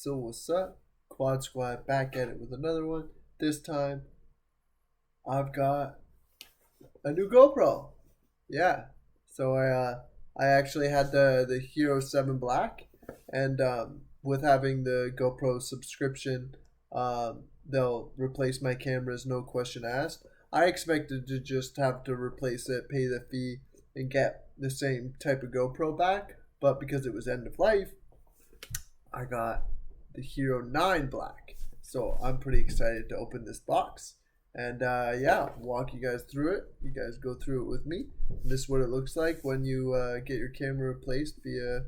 So what's up? Quad Squad back at it with another one. This time I've got a new GoPro. Yeah. So I actually had the Hero 7 Black, and with having the GoPro subscription, they'll replace my cameras, no question asked. I expected to just have to replace it, pay the fee, and get the same type of GoPro back, but because it was end of life, I got the Hero 9 Black. So I'm pretty excited to open this box. And yeah, walk you guys through it. You guys go through it with me. And this is what it looks like when you get your camera replaced via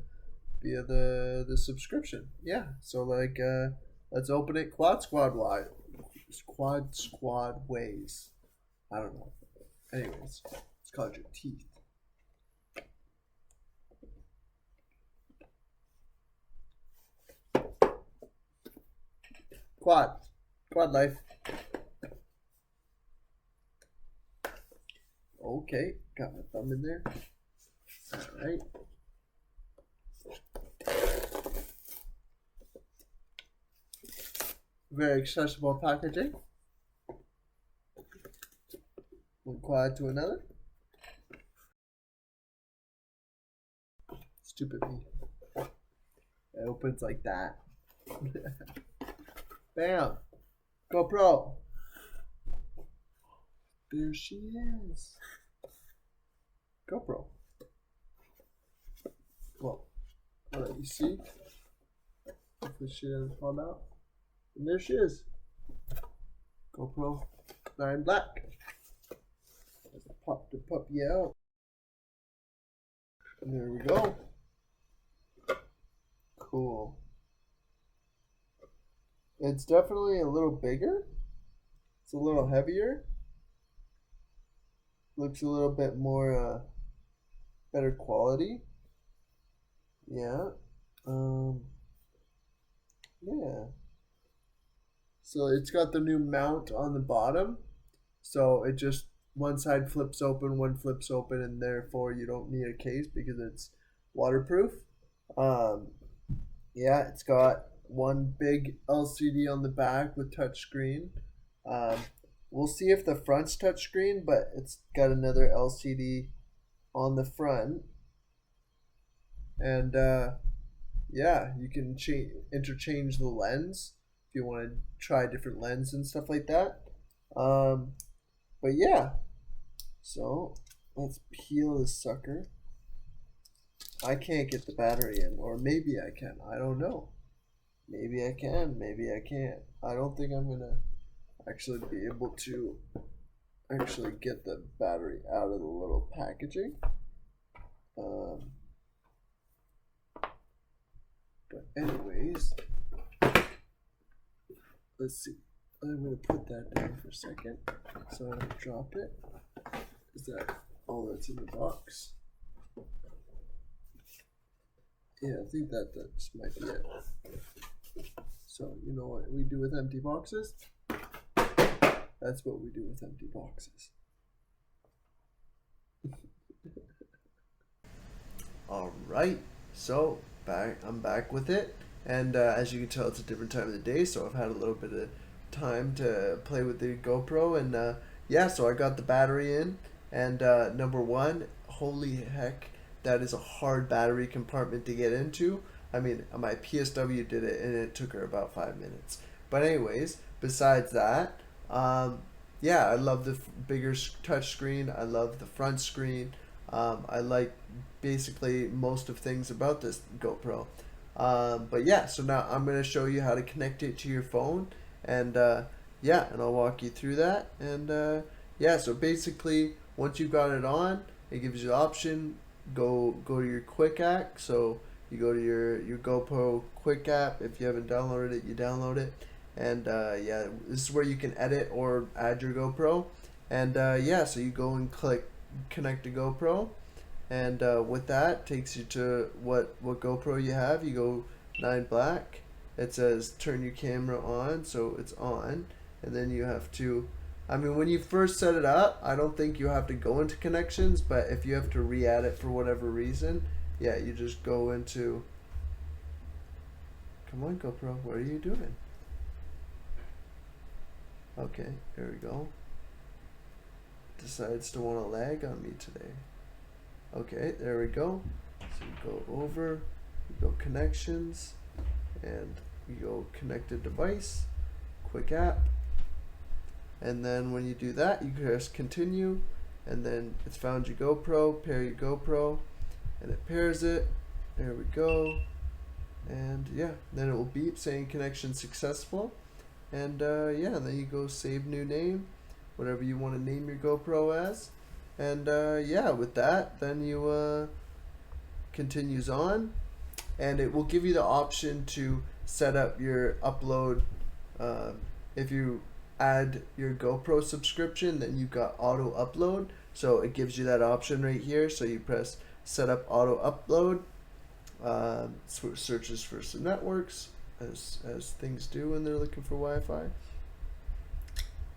the subscription. Yeah. So like let's open it Quad Squad wide. Quad Squad ways. I don't know. Anyways, it's called your teeth. Quad life. Okay, got my thumb in there. Alright. Very accessible packaging. One quad to another. Stupid me. It opens like that. Bam! GoPro! There she is. GoPro. Well, I'll let you see. Hopefully she doesn't fall out. And there she is. GoPro 9 Black. Let's pop the puppy out. And there we go. Cool. It's definitely a little bigger. It's a little heavier. Looks a little bit more better quality. Yeah. Yeah. So it's got the new mount on the bottom. So it just one side flips open, one flips open, and therefore you don't need a case because it's waterproof. Yeah, it's got one big LCD on the back with touchscreen. We'll see if the front's touchscreen, but it's got another LCD on the front. And yeah, you can interchange the lens if you want to try different lens and stuff like that. But yeah, so let's peel this sucker. I can't get the battery in, or maybe I can. I don't know. Maybe I can, maybe I can't. I don't think I'm gonna actually be able to actually get the battery out of the little packaging. But anyways, let's see. I'm gonna put that down for a second so I don't drop it. Is that all that's in the box? Yeah, I think that just might be it. So you know what we do with empty boxes? That's what we do with empty boxes. All right, so I'm back with it, and as you can tell, it's a different time of the day, so I've had a little bit of time to play with the GoPro, and yeah, so I got the battery in, and number one, holy heck, that is a hard battery compartment to get into. I mean, my PSW did it, and it took her about 5 minutes. But anyways, besides that, yeah, I love the bigger touch screen. I love the front screen. I like basically most of things about this GoPro. But yeah, so now I'm going to show you how to connect it to your phone. And yeah, and I'll walk you through that. And yeah, so basically, once you've got it on, it gives you the option, go to your quick app. So you go to your GoPro quick app. If you haven't downloaded it, you download it. And yeah, this is where you can edit or add your GoPro. And yeah, so you go and click connect to GoPro, and with that takes you to what GoPro you have. You go 9 Black. It says turn your camera on, so it's on, and then you have to. I mean, when you first set it up, I don't think you have to go into connections, but if you have to re-add it for whatever reason, yeah, you just go into Come on, GoPro, what are you doing? Okay, there we go. Decides to want to lag on me today. Okay, there we go. So you go over, you go connections, and you go connected device, quick app. And then when you do that, you just continue, and then it's found your GoPro, pair your GoPro, and it pairs it. There we go. And yeah, then it will beep saying connection successful. And yeah, and then you go save new name, whatever you want to name your GoPro as. And yeah, with that, then you continues on, and it will give you the option to set up your upload. If you add your GoPro subscription, then you got auto upload. So it gives you that option right here. So you press set up auto upload. Searches for some networks, as things do when they're looking for Wi-Fi.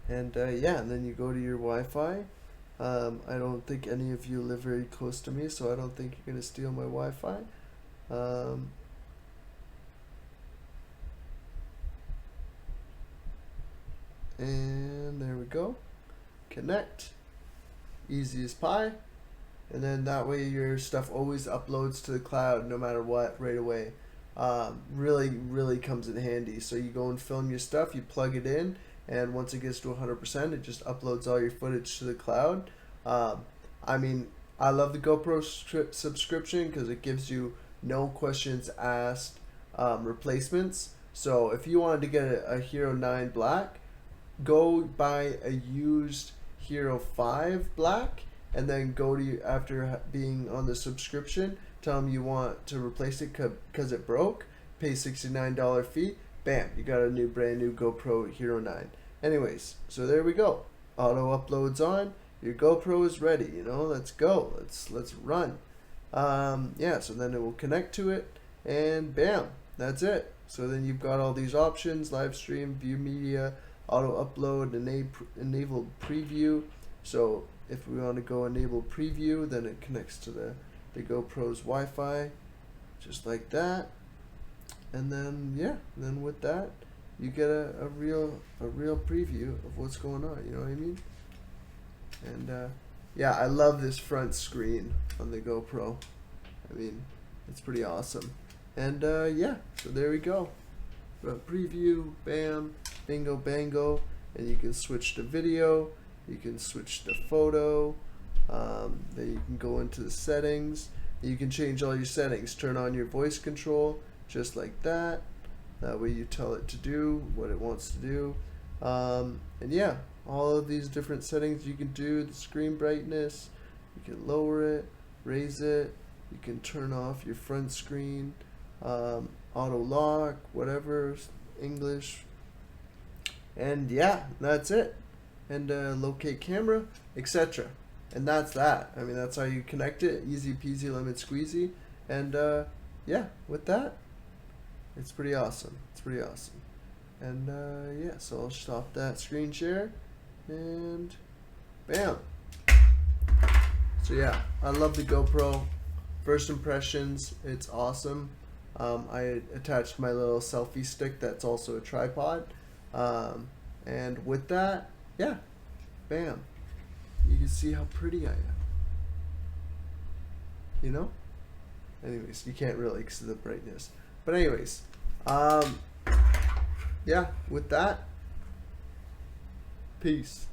And yeah, and then you go to your Wi-Fi. I don't think any of you live very close to me, so I don't think you're gonna steal my Wi-Fi. And there we go. Connect. Easy as pie. And then that way your stuff always uploads to the cloud no matter what right away. Really comes in handy. So you go and film your stuff, you plug it in, and once it gets to 100%, it just uploads all your footage to the cloud. I mean, I love the GoPro subscription because it gives you no questions asked replacements. So if you wanted to get a Hero 9 Black, go buy a used Hero 5 Black, and then go to after being on the subscription, tell them you want to replace it because it broke, pay $69 fee, bam, you got a brand new GoPro Hero 9. Anyways, so there we go. Auto uploads on, your GoPro is ready, you know, let's go, let's run. Yeah, so then it will connect to it, and bam, that's it. So then you've got all these options: live stream, view media, auto upload, enable preview. So if we want to go enable preview, then it connects to the GoPro's Wi-Fi, just like that. And then yeah, then with that, you get a real preview of what's going on. You know what I mean? And yeah, I love this front screen on the GoPro. I mean, it's pretty awesome. And yeah, so there we go. Preview, bam, bingo bango, and you can switch to video. You can switch to photo. Then you can go into the settings. You can change all your settings. Turn on your voice control, just like that. That way you tell it to do what it wants to do. And yeah, all of these different settings you can do. The screen brightness, you can lower it, raise it. You can turn off your front screen, auto lock, whatever, English. And yeah, that's it. And locate camera, etc. And that's that. I mean, that's how you connect it. Easy peasy lemon squeezy. And yeah, with that, it's pretty awesome. It's pretty awesome. And yeah, so I'll stop that screen share, and bam. So yeah, I love the GoPro. First impressions, it's awesome. I attached my little selfie stick that's also a tripod. And with that, yeah, bam, you can see how pretty I am, you know? Anyways, you can't really because of the brightness. But anyways, yeah, with that, peace.